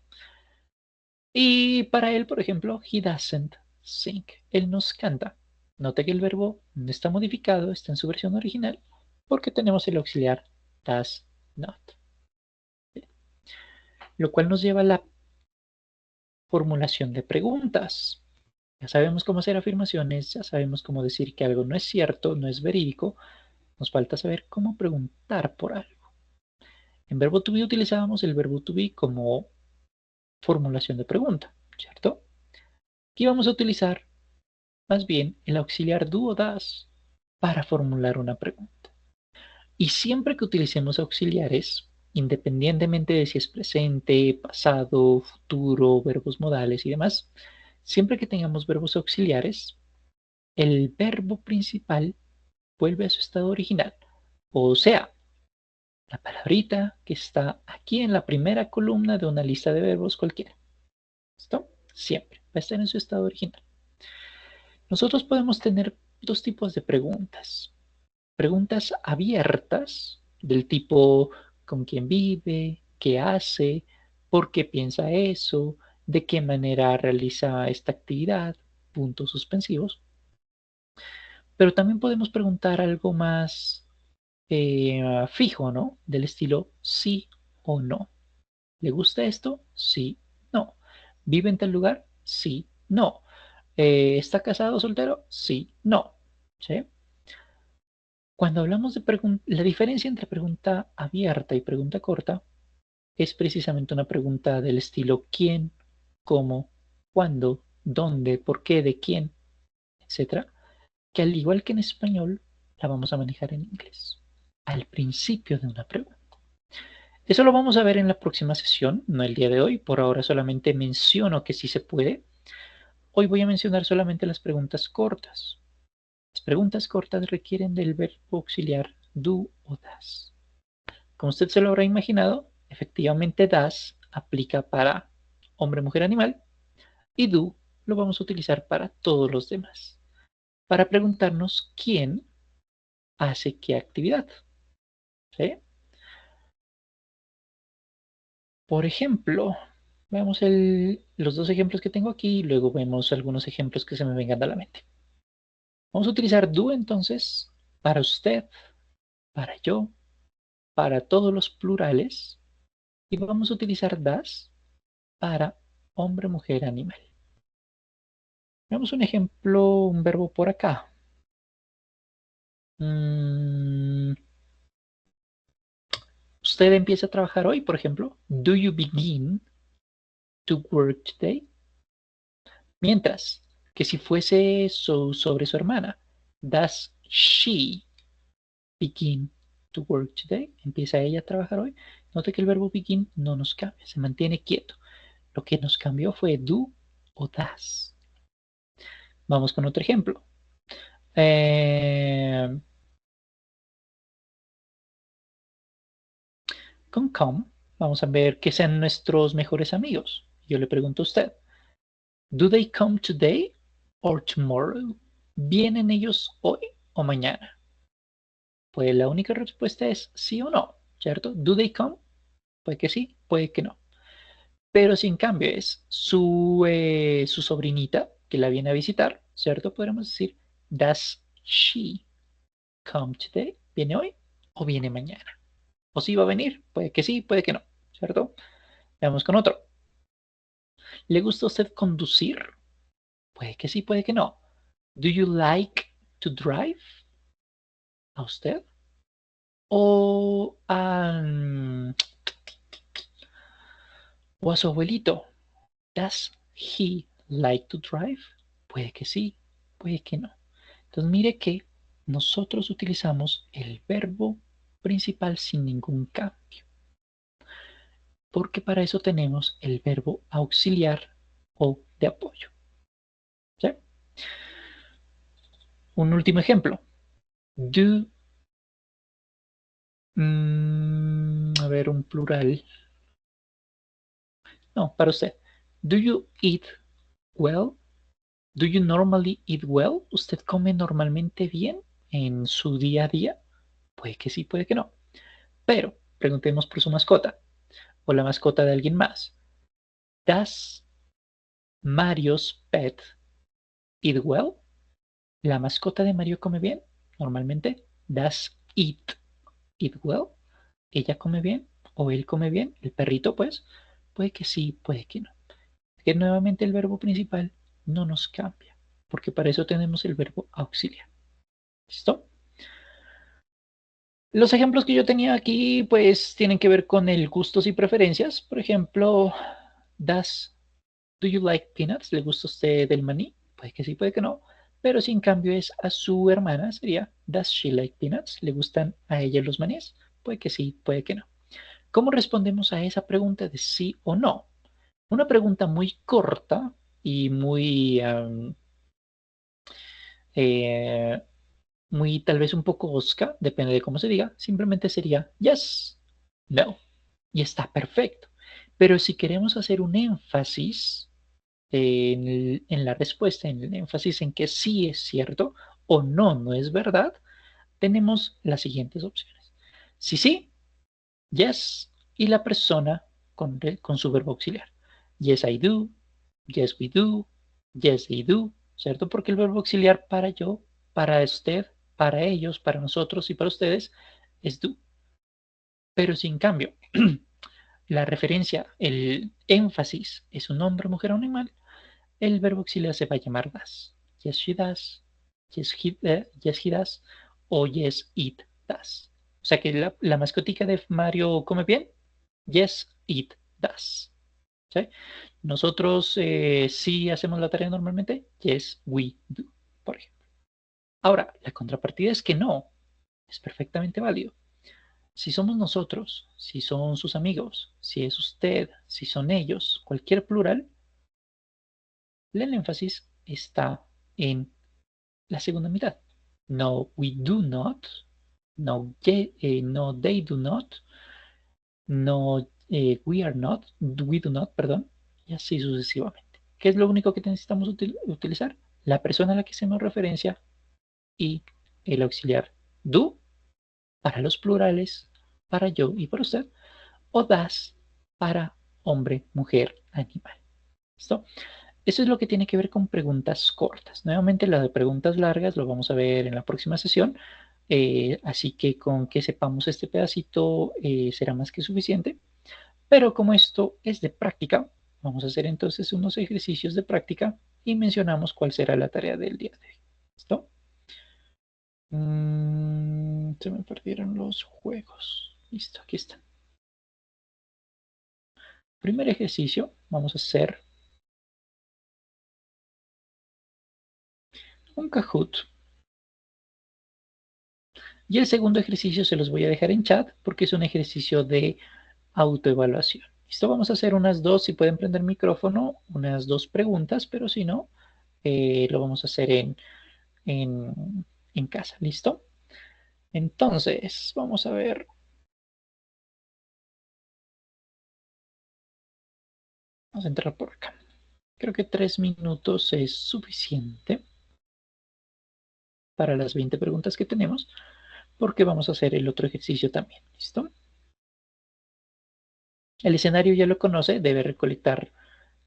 y para él, por ejemplo, he doesn't sing, él nos canta. Note que el verbo no está modificado, está en su versión original, porque tenemos el auxiliar does not. Lo cual nos lleva a la formulación de preguntas. Ya sabemos cómo hacer afirmaciones, ya sabemos cómo decir que algo no es cierto, no es verídico. Nos falta saber cómo preguntar por algo. En verbo to be utilizábamos el verbo to be como formulación de pregunta, ¿cierto? Aquí vamos a utilizar más bien el auxiliar do o das para formular una pregunta. Y siempre que utilicemos auxiliares, independientemente de si es presente, pasado, futuro, verbos modales y demás, siempre que tengamos verbos auxiliares, el verbo principal vuelve a su estado original. O sea, la palabrita que está aquí en la primera columna de una lista de verbos cualquiera. ¿Listo? Siempre va a estar en su estado original. Nosotros podemos tener dos tipos de preguntas. Preguntas abiertas del tipo con quién vive, qué hace, por qué piensa eso, de qué manera realiza esta actividad, puntos suspensivos. Pero también podemos preguntar algo más fijo, ¿no? Del estilo sí o no. ¿Le gusta esto? Sí, no. ¿Vive en tal lugar? Sí, no. ¿Está casado o soltero? Sí, no. ¿Sí? Cuando hablamos de la diferencia entre pregunta abierta y pregunta corta es precisamente una pregunta del estilo quién, cómo, cuándo, dónde, por qué, de quién, etcétera, que al igual que en español la vamos a manejar en inglés al principio de una pregunta. Eso lo vamos a ver en la próxima sesión, no el día de hoy. Por ahora solamente menciono que sí se puede. Hoy voy a mencionar solamente las preguntas cortas. Las preguntas cortas requieren del verbo auxiliar do o das. Como usted se lo habrá imaginado, efectivamente das aplica para hombre, mujer, animal y do lo vamos a utilizar para todos los demás. Para preguntarnos quién hace qué actividad. ¿Sí? Por ejemplo, veamos los dos ejemplos que tengo aquí y luego vemos algunos ejemplos que se me vengan a la mente. Vamos a utilizar do entonces para usted, para yo, para todos los plurales y vamos a utilizar das para hombre, mujer, animal. Veamos un ejemplo, un verbo por acá. Usted empieza a trabajar hoy, por ejemplo. Do you begin to work today? Mientras que si fuese sobre su hermana, does she begin to work today? ¿Empieza ella a trabajar hoy? Note que el verbo begin no nos cambia, se mantiene quieto. Lo que nos cambió fue do o does. Vamos con otro ejemplo. Con come, vamos a ver que sean nuestros mejores amigos. Yo le pregunto a usted, ¿do they come today or tomorrow? ¿Vienen ellos hoy o mañana? Pues la única respuesta es sí o no, ¿cierto? ¿Do they come? Puede que sí, puede que no. Pero si en cambio es su sobrinita que la viene a visitar, ¿cierto? Podríamos decir, does she come today? ¿Viene hoy o viene mañana? ¿O sí va a venir? Puede que sí, puede que no, ¿cierto? Veamos con otro. ¿Le gusta a usted conducir? Puede que sí, puede que no. ¿Do you like to drive? ¿A usted? ¿O o a su abuelito? ¿Does he like to drive? Puede que sí, puede que no. Entonces mire que nosotros utilizamos el verbo principal sin ningún cambio, porque para eso tenemos el verbo auxiliar o de apoyo. ¿Sí? Un último ejemplo. Do, a ver, un plural. No, para usted. Do you eat well? Do you normally eat well? ¿Usted come normalmente bien en su día a día? Puede que sí, puede que no. Pero preguntemos por su mascota o la mascota de alguien más. Does Mario's pet eat well? ¿La mascota de Mario come bien? Normalmente. Does it eat well? ¿Ella come bien? ¿O él come bien? ¿El perrito, pues? Puede que sí, puede que no. Que nuevamente el verbo principal no nos cambia, porque para eso tenemos el verbo auxiliar. ¿Listo? Los ejemplos que yo tenía aquí, pues, tienen que ver con el gustos y preferencias. Por ejemplo, do you like peanuts? ¿Le gusta a usted el maní? Puede que sí, puede que no. Pero si en cambio es a su hermana, sería, does she like peanuts? ¿Le gustan a ella los maníes? Puede que sí, puede que no. ¿Cómo respondemos a esa pregunta de sí o no? Una pregunta muy corta y muy tal vez un poco osca, depende de cómo se diga, simplemente sería yes No. Y está perfecto. Pero si queremos hacer un énfasis en la respuesta, en el énfasis en que sí es cierto o no, no es verdad, tenemos las siguientes opciones. Si sí, yes, y la persona con su verbo auxiliar. Yes, I do. Yes, we do. Yes, they do. ¿Cierto? Porque el verbo auxiliar para yo, para usted, para ellos, para nosotros y para ustedes es do. Pero si en cambio la referencia, el énfasis es un hombre, mujer o animal, el verbo auxiliar se va a llamar das. Yes, she does. Yes, he does. O yes, it does. O sea que la mascotica de Mario come bien. Yes, it does. ¿Sí? Nosotros sí hacemos la tarea normalmente. Yes, we do, por ejemplo. Ahora, la contrapartida es que no. Es perfectamente válido. Si somos nosotros, si son sus amigos, si es usted, si son ellos, cualquier plural, el énfasis está en la segunda mitad. No, we do not. No, no, they do not. No, we are not. We do not, perdón. Y así sucesivamente. ¿Qué es lo único que necesitamos utilizar? La persona a la que hacemos referencia y el auxiliar do para los plurales, para yo y para usted, o das para hombre, mujer, animal. ¿Listo? Eso es lo que tiene que ver con preguntas cortas. Nuevamente, las de preguntas largas lo vamos a ver en la próxima sesión. Así que con que sepamos este pedacito será más que suficiente. Pero como esto es de práctica, vamos a hacer entonces unos ejercicios de práctica y mencionamos cuál será la tarea del día de hoy. ¿Listo? Se me perdieron los juegos. Listo, aquí están. Primer ejercicio, vamos a hacer un Kahoot. Y el segundo ejercicio se los voy a dejar en chat porque es un ejercicio de autoevaluación. Listo, vamos a hacer unas dos, si pueden prender micrófono, unas dos preguntas, pero si no, lo vamos a hacer en casa. ¿Listo? Entonces, vamos a ver. Vamos a entrar por acá. Creo que 3 minutos es suficiente para las 20 preguntas que tenemos, porque vamos a hacer el otro ejercicio también. ¿Listo? El escenario ya lo conoce, debe recolectar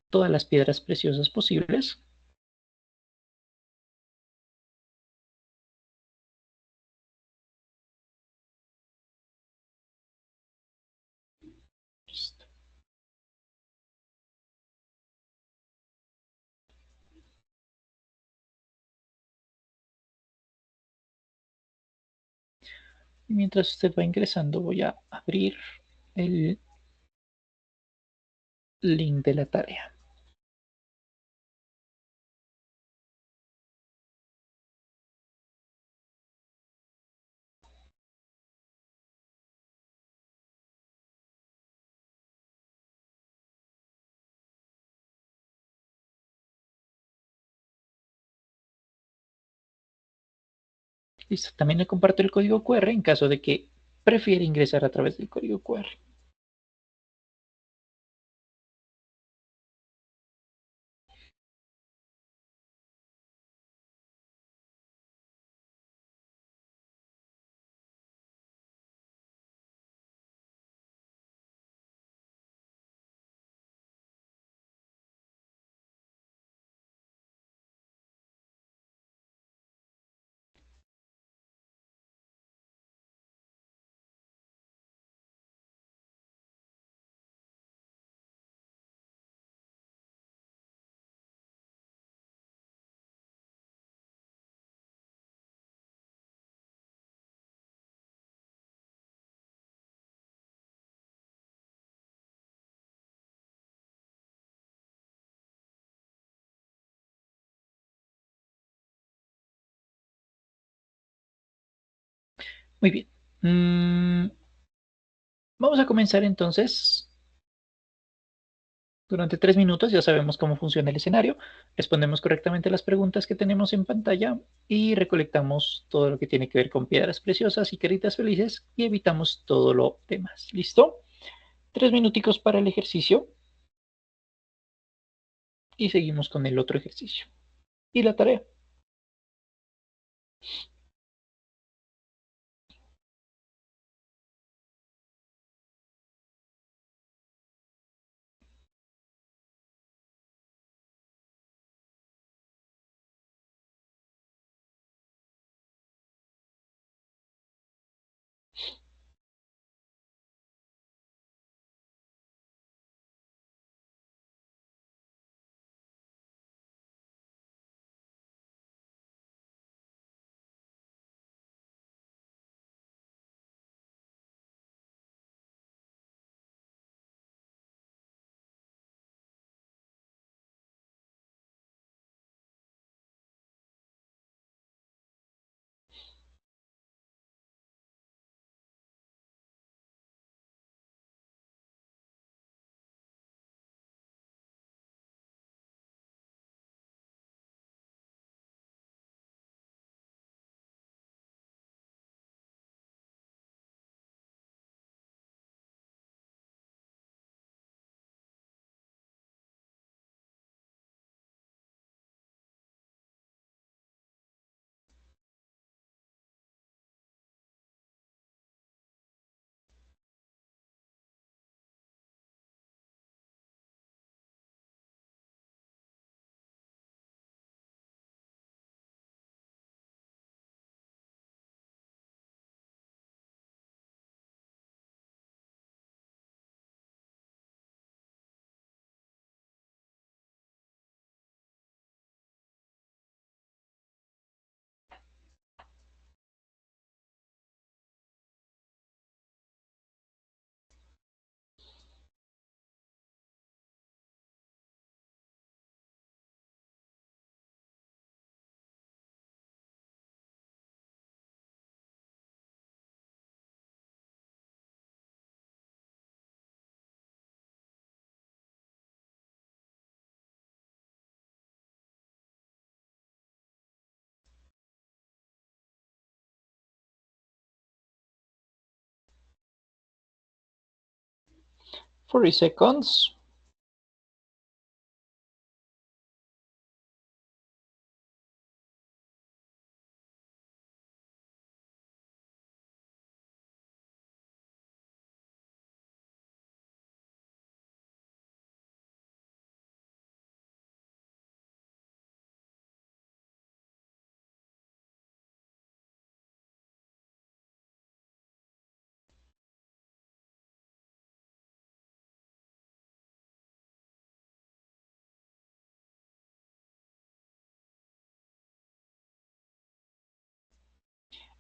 todas las piedras preciosas posibles. Listo. Y mientras usted va ingresando, voy a abrir el link de la tarea. Listo. También le comparto el código QR en caso de que prefiera ingresar a través del código QR. Muy bien. Vamos a comenzar entonces. Durante 3 minutos ya sabemos cómo funciona el escenario. Respondemos correctamente las preguntas que tenemos en pantalla y recolectamos todo lo que tiene que ver con piedras preciosas y caritas felices y evitamos todo lo demás. ¿Listo? 3 minuticos para el ejercicio y seguimos con el otro ejercicio. Y la tarea. Forty seconds.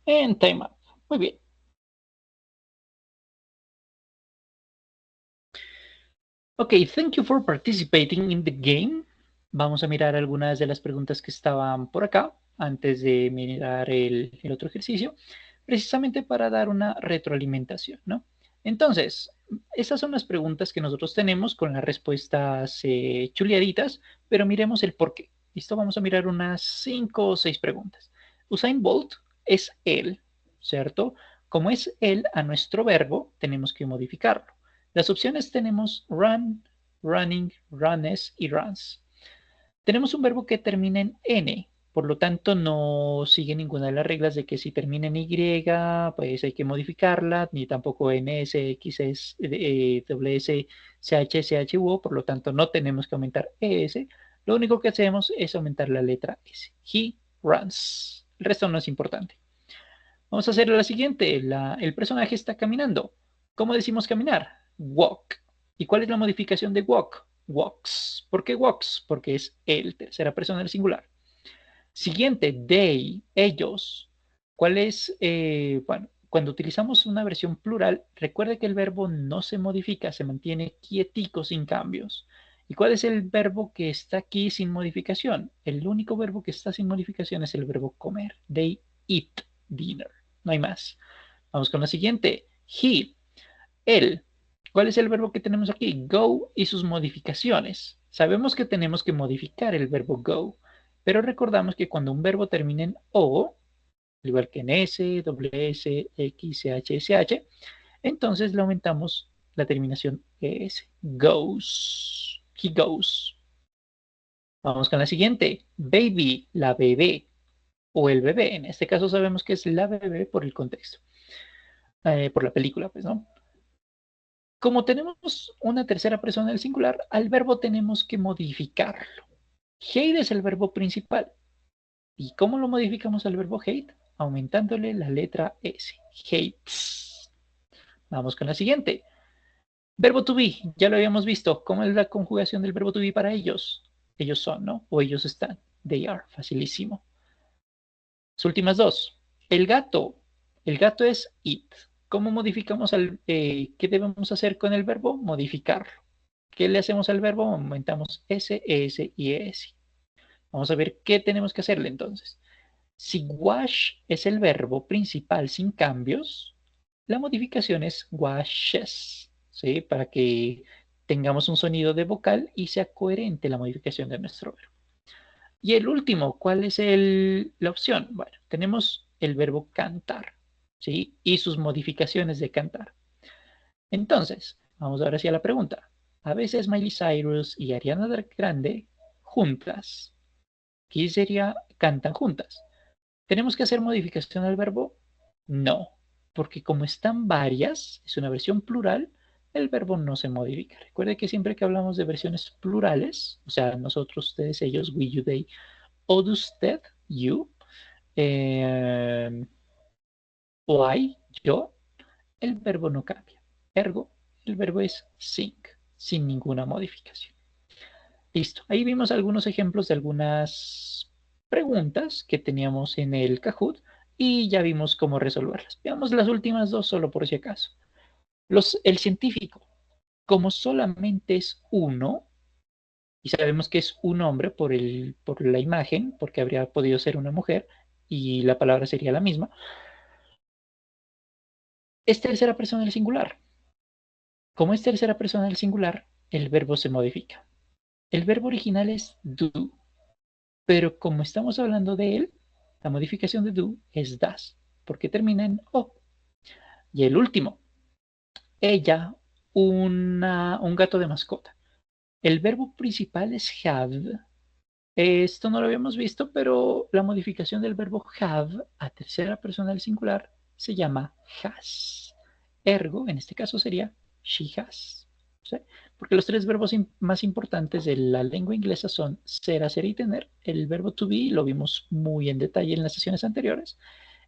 And time up. Muy bien. Ok, thank you for participating in the game. Vamos a mirar algunas de las preguntas que estaban por acá antes de mirar el otro ejercicio, precisamente para dar una retroalimentación, ¿no? Entonces, esas son las preguntas que nosotros tenemos con las respuestas chuleaditas, pero miremos el por qué. ¿Listo? Vamos a mirar unas 5 o 6 preguntas. Usain Bolt es él, ¿cierto? Como es él a nuestro verbo, tenemos que modificarlo. Las opciones tenemos run, running, runs y runs. Tenemos un verbo que termina en N, por lo tanto no sigue ninguna de las reglas de que si termina en Y, pues hay que modificarla, ni tampoco en S, X, S, WS, CH, CHU, por lo tanto no tenemos que aumentar ES. Lo único que hacemos es aumentar la letra S. He runs. El resto no es importante. Vamos a hacer la siguiente. El personaje está caminando. ¿Cómo decimos caminar? Walk. ¿Y cuál es la modificación de walk? Walks. ¿Por qué walks? Porque es el tercera persona del singular. Siguiente, they, ellos. ¿Cuál es? Bueno, cuando utilizamos una versión plural, recuerde que el verbo no se modifica, se mantiene quietico sin cambios. ¿Y cuál es el verbo que está aquí sin modificación? El único verbo que está sin modificación es el verbo comer. They eat dinner. No hay más. Vamos con la siguiente. He, él. ¿Cuál es el verbo que tenemos aquí? Go y sus modificaciones. Sabemos que tenemos que modificar el verbo go, Pero recordamos que cuando un verbo termina en O, al igual que en S, WS, X, CH, SH, entonces le aumentamos la terminación ES. Goes. He goes. Vamos con la siguiente. Baby, la bebé. O el bebé. En este caso sabemos que es la bebé por el contexto. Por la película, pues, ¿no? Como tenemos una tercera persona del singular, al verbo tenemos que modificarlo. Hate es el verbo principal. ¿Y cómo lo modificamos al verbo hate? Aumentándole la letra S. Hates. Vamos con la siguiente. Verbo to be, ya lo habíamos visto. ¿Cómo es la conjugación del verbo to be para ellos? Ellos son, ¿no? O ellos están. They are. Facilísimo. Las últimas dos. El gato. El gato es it. ¿Cómo modificamos qué debemos hacer con el verbo? Modificarlo. ¿Qué le hacemos al verbo? Aumentamos S, ES y ES. Vamos a ver qué tenemos que hacerle entonces. Si wash es el verbo principal sin cambios, la modificación es washes, ¿sí? Para que tengamos un sonido de vocal y sea coherente la modificación de nuestro verbo. Y el último, ¿cuál es la opción? Bueno, tenemos el verbo cantar, ¿sí? Y sus modificaciones de cantar. Entonces, vamos ahora sí a la pregunta. A veces Miley Cyrus y Ariana Grande juntas. ¿Qué sería cantan juntas? ¿Tenemos que hacer modificación al verbo? No, porque como están varias, es una versión plural, el verbo no se modifica. Recuerde que siempre que hablamos de versiones plurales, o sea, nosotros, ustedes, ellos, we, you, they, o de usted, you, o I, yo, el verbo no cambia. Ergo, el verbo es sing, sin ninguna modificación. Listo. Ahí vimos algunos ejemplos de algunas preguntas que teníamos en el Kahoot y ya vimos cómo resolverlas. Veamos las últimas dos solo por si acaso. El científico, como solamente es uno, y sabemos que es un hombre por la imagen, porque habría podido ser una mujer y la palabra sería la misma, es tercera persona del singular. Como es tercera persona del singular, el verbo se modifica. El verbo original es do, pero como estamos hablando de él, la modificación de do es das, porque termina en o. Y el último, ella, un gato de mascota. El verbo principal es have. Esto no lo habíamos visto, pero la modificación del verbo have a tercera persona del singular se llama has. Ergo, en este caso sería she has. ¿Sí? Porque los tres verbos más importantes de la lengua inglesa son ser, hacer y tener. El verbo to be lo vimos muy en detalle en las sesiones anteriores.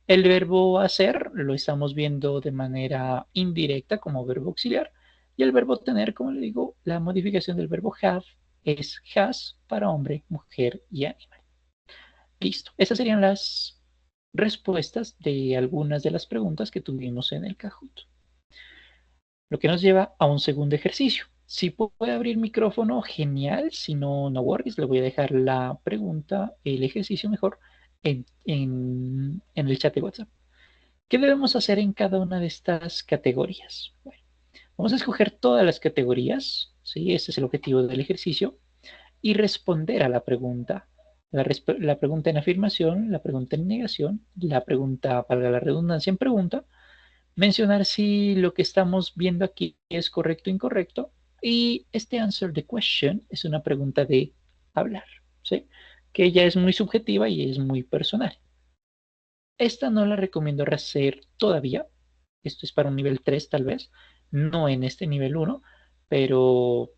El verbo hacer lo estamos viendo de manera indirecta como verbo auxiliar. Y el verbo tener, como le digo, la modificación del verbo have es has para hombre, mujer y animal. Listo. Esas serían las respuestas de algunas de las preguntas que tuvimos en el Kahoot. Lo que nos lleva a un segundo ejercicio. Si puede abrir micrófono, genial. Si no, no worries. Le voy a dejar la pregunta, el ejercicio mejor, en el chat de WhatsApp. ¿Qué debemos hacer en cada una de estas categorías? Bueno, vamos a escoger todas las categorías. ¿Sí? Este es el objetivo del ejercicio. Y responder a la pregunta. La pregunta en afirmación, la pregunta en negación, la pregunta, valga la redundancia, en pregunta, mencionar si lo que estamos viendo aquí es correcto o incorrecto, y este answer the question es una pregunta de hablar, ¿sí? Que ya es muy subjetiva y es muy personal. Esta no la recomiendo hacer todavía, esto es para un nivel 3 tal vez, no en este nivel 1, pero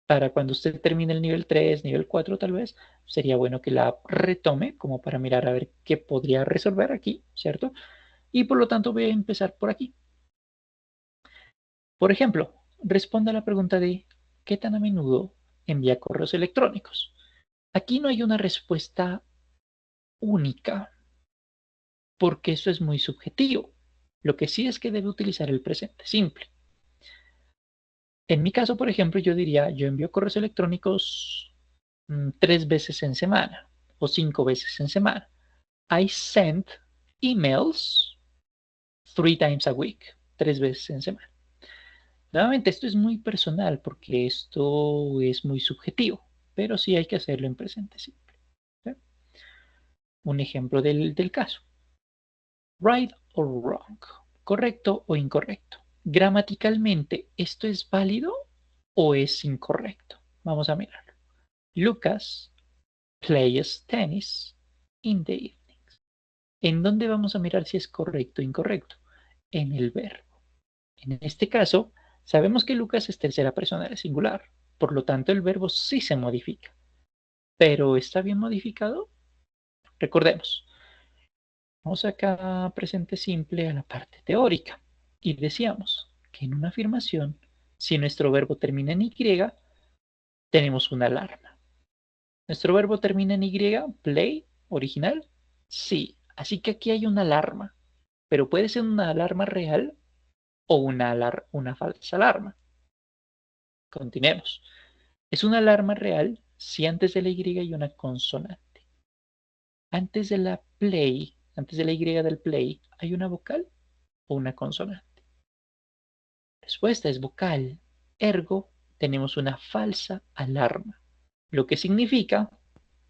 para cuando usted termine el nivel 3, nivel 4 tal vez, sería bueno que la retome como para mirar a ver qué podría resolver aquí, ¿cierto? Y por lo tanto voy a empezar por aquí. Por ejemplo, responda a la pregunta de ¿qué tan a menudo envía correos electrónicos? Aquí no hay una respuesta única, porque eso es muy subjetivo. Lo que sí es que debe utilizar el presente simple. En mi caso, por ejemplo, yo diría, yo envío correos electrónicos 3 veces en semana o 5 veces en semana. I send emails 3 times a week, 3 veces en semana. Nuevamente, esto es muy personal porque esto es muy subjetivo, pero sí hay que hacerlo en presente simple. un ejemplo del caso. Right or wrong, correcto o incorrecto. Gramaticalmente, ¿esto es válido o es incorrecto? Vamos a mirar. Lucas plays tennis in the evenings. ¿En dónde vamos a mirar si es correcto o incorrecto? En el verbo. En este caso, sabemos que Lucas es tercera persona del singular, por lo tanto el verbo sí se modifica. ¿Pero está bien modificado? Recordemos, vamos acá a presente simple a la parte teórica y decíamos que en una afirmación, si nuestro verbo termina en Y, tenemos una alarma. ¿Nuestro verbo termina en Y, play, original? Sí, así que aquí hay una alarma, pero puede ser una alarma real o una falsa alarma. Continuemos. Es una alarma real si antes de la Y hay una consonante. Antes de la play, antes de la Y del play, ¿hay una vocal o una consonante? La respuesta es vocal. Ergo, tenemos una falsa alarma, lo que significa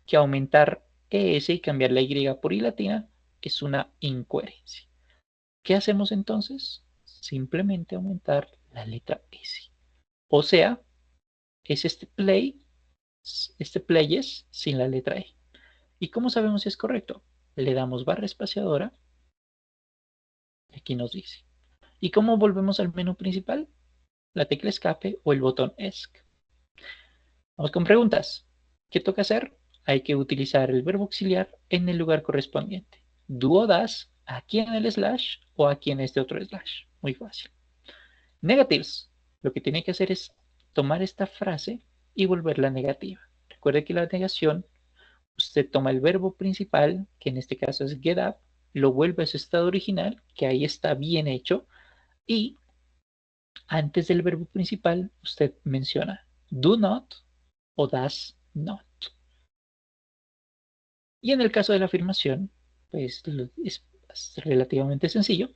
que aumentar ES y cambiar la Y por I latina es una incoherencia. ¿Qué hacemos entonces? Simplemente aumentar la letra S. O sea, es este playes sin la letra E. ¿Y cómo sabemos si es correcto? Le damos barra espaciadora y aquí nos dice. ¿Y cómo volvemos al menú principal? La tecla escape o el botón ESC. Vamos con preguntas. ¿Qué toca hacer? Hay que utilizar el verbo auxiliar en el lugar correspondiente. Do o das aquí en el slash o aquí en este otro slash. Muy fácil. Negatives. Lo que tiene que hacer es tomar esta frase y volverla negativa. Recuerde que la negación, usted toma el verbo principal, que en este caso es get up, lo vuelve a su estado original, que ahí está bien hecho, y antes del verbo principal usted menciona do not o does not. Y en el caso de la afirmación, pues es relativamente sencillo,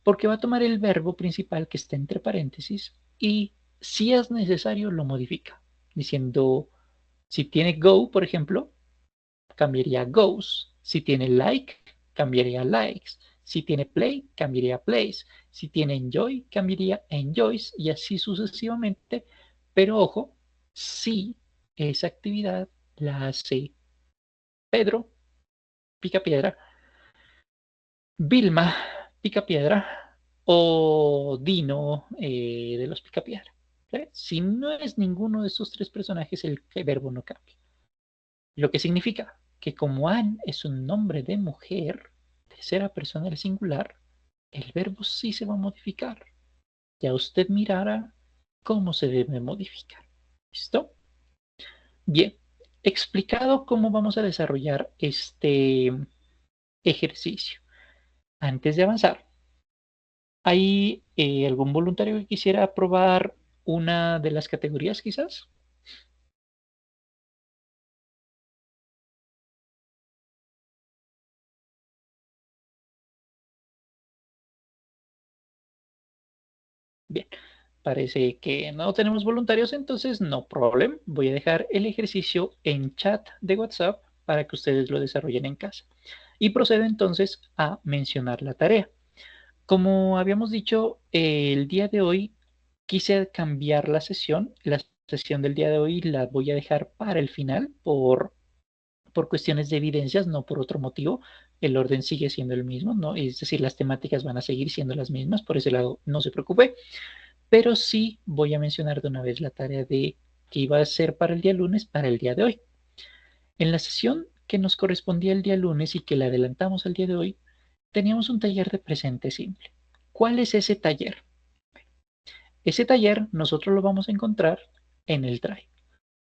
porque va a tomar el verbo principal que está entre paréntesis y si es necesario lo modifica, diciendo si tiene go, por ejemplo, cambiaría goes. Si tiene like, cambiaría likes. Si tiene play, cambiaría plays. Si tiene enjoy, cambiaría enjoys y así sucesivamente. Pero ojo, si esa actividad la hace Pedro, pica piedra, Vilma, pica piedra o Dino de los picapiedra. ¿Vale? Si no es ninguno de esos tres personajes, el verbo no cambia. Lo que significa que como Anne es un nombre de mujer, tercera persona del singular, el verbo sí se va a modificar. Ya usted mirará cómo se debe modificar. ¿Listo? Bien, explicado cómo vamos a desarrollar este ejercicio. Antes de avanzar, ¿hay algún voluntario que quisiera probar una de las categorías quizás? Bien, parece que no tenemos voluntarios, entonces no problem. Voy a dejar el ejercicio en chat de WhatsApp para que ustedes lo desarrollen en casa. Y procedo entonces a mencionar la tarea. Como habíamos dicho, el día de hoy quise cambiar la sesión. La sesión del día de hoy la voy a dejar para el final por cuestiones de evidencias, no por otro motivo. El orden sigue siendo el mismo, ¿no? Es decir, las temáticas van a seguir siendo las mismas, por ese lado no se preocupe. Pero sí voy a mencionar de una vez la tarea de que iba a ser para el día lunes, para el día de hoy. En la sesión que nos correspondía el día lunes y que la adelantamos al día de hoy, teníamos un taller de presente simple. ¿Cuál es ese taller? Ese taller nosotros lo vamos a encontrar en el Drive.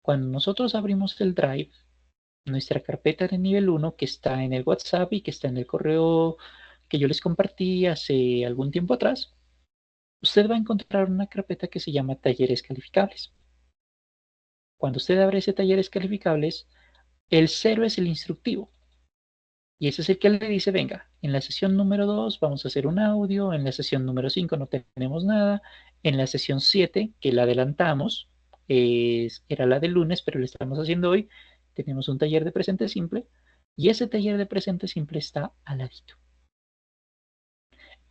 Cuando nosotros abrimos el Drive, nuestra carpeta de nivel 1 que está en el WhatsApp y que está en el correo que yo les compartí hace algún tiempo atrás, usted va a encontrar una carpeta que se llama talleres calificables. Cuando usted abre ese talleres calificables, el 0 es el instructivo. Y ese es el que le dice, venga, en la sesión número 2 vamos a hacer un audio, en la sesión número 5 no tenemos nada, en la sesión 7, que la adelantamos, era la del lunes, pero la estamos haciendo hoy, tenemos un taller de presente simple, Y ese taller de presente simple está al ladito.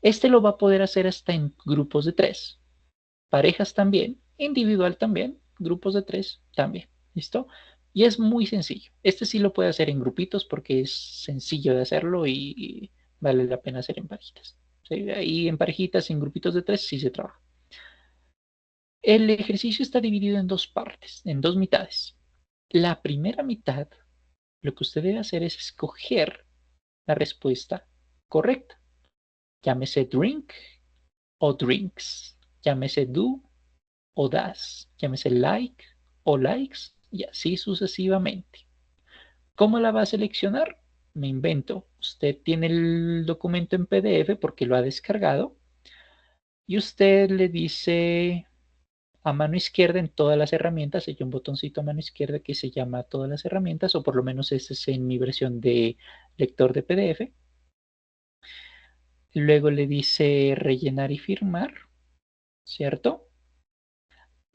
Este lo va a poder hacer hasta en grupos de 3. Parejas también, individual también, grupos de 3 también. ¿Listo? Y es muy sencillo. Este sí lo puede hacer en grupitos porque es sencillo de hacerlo y vale la pena hacer en parejitas. ¿Sí? Ahí en parejitas, en grupitos de 3 sí se trabaja. El ejercicio está dividido en 2 partes, en 2 mitades. La primera mitad, lo que usted debe hacer es escoger la respuesta correcta. Llámese drink o drinks. Llámese do o das. Llámese like o likes y así sucesivamente. ¿Cómo la va a seleccionar? Me invento. Usted tiene el documento en PDF porque lo ha descargado y usted le dice a mano izquierda en todas las herramientas, hay un botoncito a mano izquierda que se llama todas las herramientas, o por lo menos ese es en mi versión de lector de PDF. Luego le dice rellenar y firmar, ¿cierto?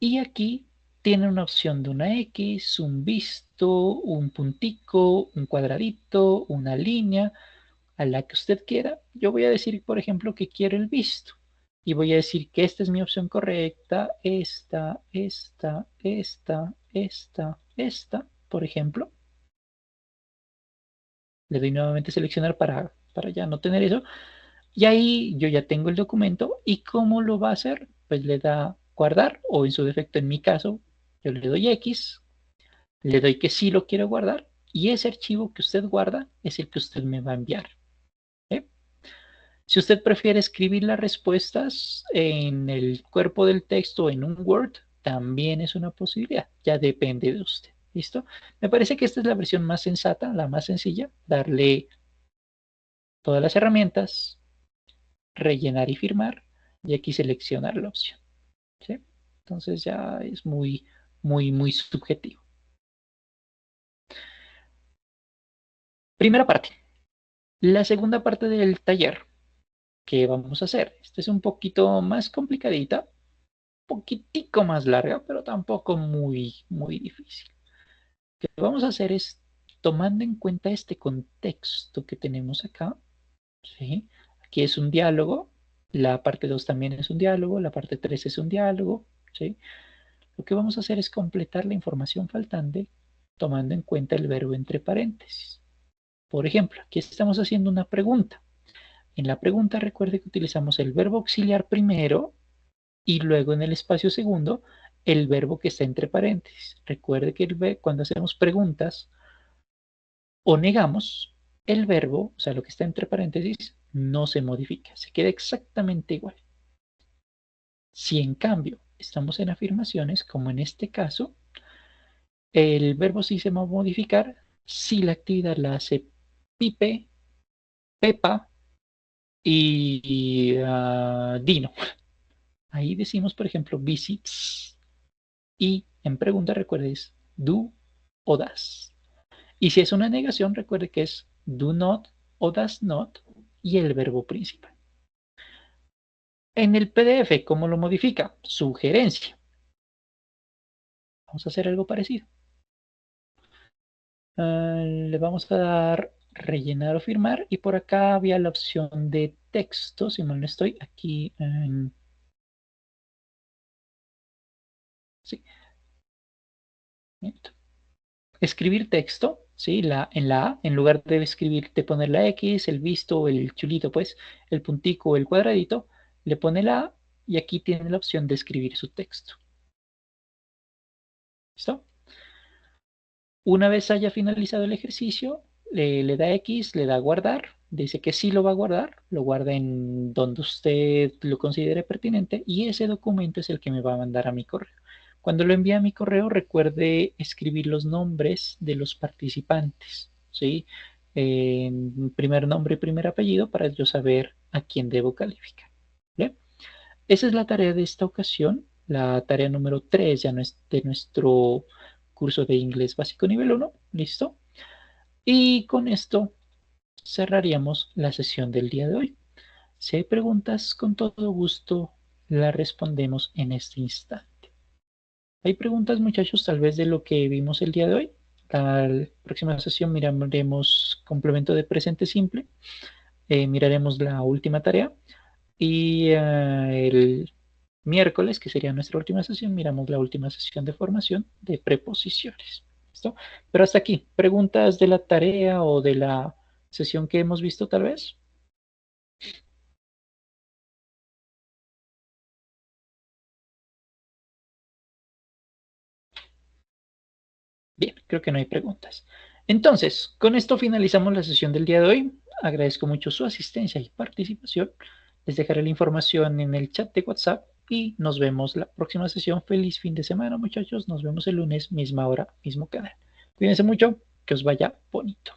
Y aquí tiene una opción de una X, un visto, un puntico, un cuadradito, una línea, a la que usted quiera. Yo voy a decir, por ejemplo, que quiero el visto. Y voy a decir que esta es mi opción correcta, esta, por ejemplo. Le doy nuevamente seleccionar para ya no tener eso. Y ahí yo ya tengo el documento. ¿Y cómo lo va a hacer? Pues le da guardar o en su defecto, en mi caso, yo le doy X, le doy que sí lo quiero guardar y ese archivo que usted guarda es el que usted me va a enviar. ¿Eh? Si usted prefiere escribir las respuestas en el cuerpo del texto en un Word, también es una posibilidad. Ya depende de usted. ¿Listo? Me parece que esta es la versión más sensata, la más sencilla. Darle todas las herramientas, rellenar y firmar, y aquí seleccionar la opción. ¿Sí? Entonces ya es muy subjetivo. Primera parte. La segunda parte del taller que vamos a hacer. Esta es un poquito más complicadita, un poquitico más larga, pero tampoco muy difícil. Lo que vamos a hacer es, tomando en cuenta este contexto que tenemos acá, ¿sí? Aquí es un diálogo, la parte 2 también es un diálogo, la parte 3 es un diálogo, ¿sí? Lo que vamos a hacer es completar la información faltante tomando en cuenta el verbo entre paréntesis. Por ejemplo, aquí estamos haciendo una pregunta. En la pregunta recuerde que utilizamos el verbo auxiliar primero y luego en el espacio segundo el verbo que está entre paréntesis. Recuerde que cuando hacemos preguntas o negamos, el verbo, o sea, lo que está entre paréntesis, no se modifica, se queda exactamente igual. Si en cambio estamos en afirmaciones, como en este caso, el verbo sí se va a modificar si la actividad la hace Pipe, Pepa y Dino. Ahí decimos, por ejemplo, visits y en pregunta recuerdes do o das. Y si es una negación, recuerde que es do not o does not y el verbo principal. En el PDF, ¿cómo lo modifica? Sugerencia. Vamos a hacer algo parecido. Le vamos a dar rellenar o firmar y por acá había la opción de texto, si mal no estoy, aquí en... Sí. Escribir texto, ¿sí? En la A, en lugar de escribir, de poner la X, el visto, el chulito, pues, el puntico o el cuadradito, le pone la A y aquí tiene la opción de escribir su texto. ¿Listo? Una vez haya finalizado el ejercicio, le da X, le da guardar, dice que sí lo va a guardar, lo guarda en donde usted lo considere pertinente y ese documento es el que me va a mandar a mi correo. Cuando lo envíe a mi correo, recuerde escribir los nombres de los participantes, ¿sí? Primer nombre y primer apellido para yo saber a quién debo calificar. ¿Bien? Esa es la tarea de esta ocasión, la tarea número 3 ya no es de nuestro curso de inglés básico nivel 1, ¿listo? Y con esto cerraríamos la sesión del día de hoy. Si hay preguntas, con todo gusto las respondemos en este instante. ¿Hay preguntas, muchachos, tal vez de lo que vimos el día de hoy? La próxima sesión miraremos complemento de presente simple, miraremos la última tarea y el miércoles, que sería nuestra última sesión, miramos la última sesión de formación de preposiciones. ¿Listo? Pero hasta aquí, ¿preguntas de la tarea o de la sesión que hemos visto tal vez? Bien, creo que no hay preguntas. Entonces, con esto finalizamos la sesión del día de hoy. Agradezco mucho su asistencia y participación. Les dejaré la información en el chat de WhatsApp y nos vemos la próxima sesión. Feliz fin de semana, muchachos. Nos vemos el lunes, misma hora, mismo canal. Cuídense mucho, que os vaya bonito.